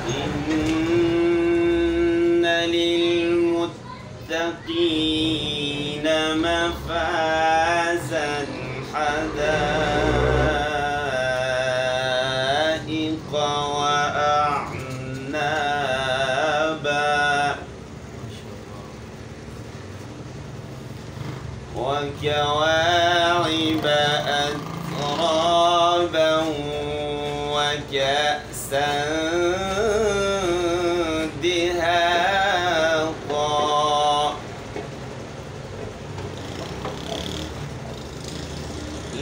إن للمتقين مفازا حدائق وأعنابا وكواعب أترابا وكأسا دهاقا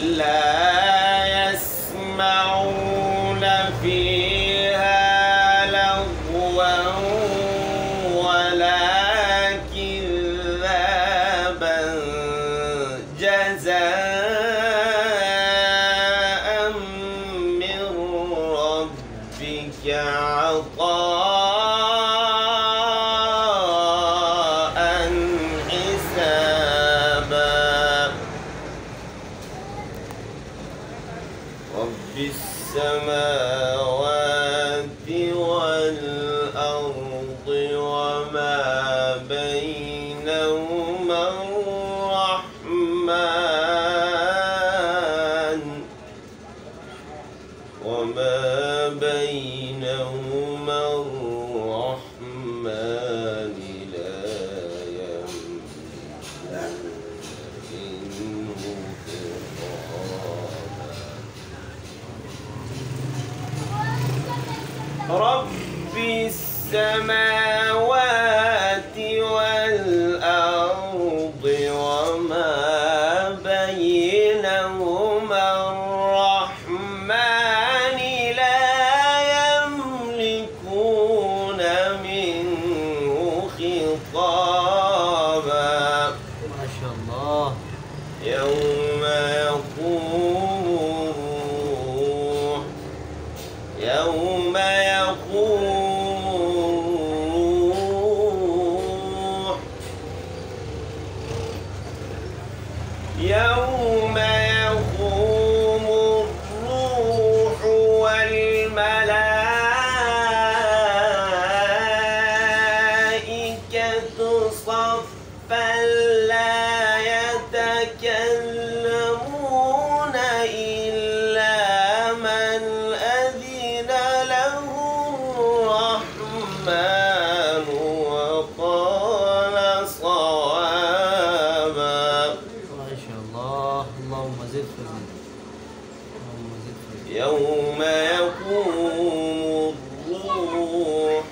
لا يسمعون فيها لغوا ولا كذابا جزاء من ربك عطاء حسابا رب السماوات والأرض وما بينهما الرحمن لا يملكون منه خطابا رب السماوات والأرض وما بينهما الرحمن لا يملكون منه خطابا ما شاء الله يوم يقوم الروح يوم يقوم الروح والملائكة صفا لا يتكلمون إلا من أذن له الرحمن وقال صوابا ما شاء الله اللهم زد فضل اللهم زد فضل يوم يقوم الروح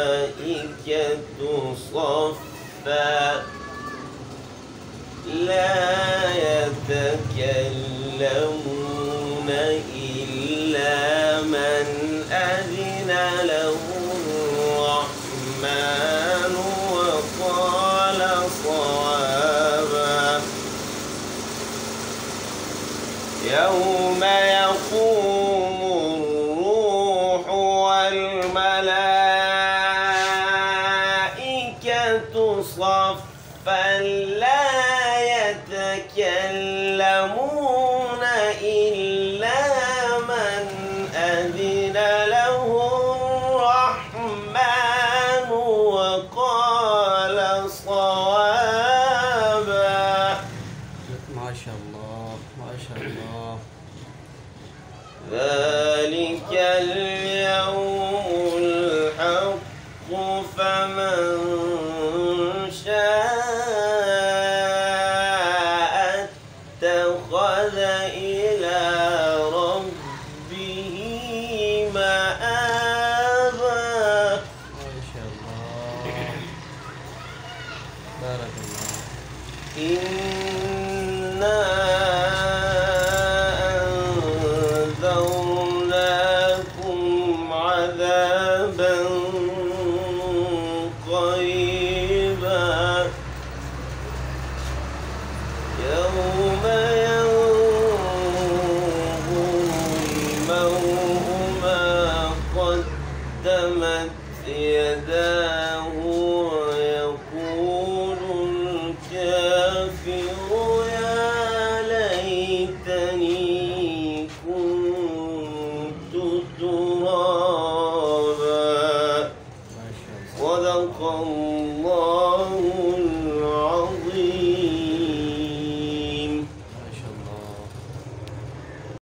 والملائكة صفا لا يتكلمون إلا من أذن له الرحمن وقال صوابا يوم يقوم الروح والملائكة صفا لا يتكلمون إلا من أذن له الرحمن وقال صوابا ما شاء الله ما شاء الله ذلك اليوم الحق فمن شاء اتخذ إلى ربه مآبا ما شاء الله بارك الله إنا أنذرناكم عذابا قريبا يوم ينظر صدق الله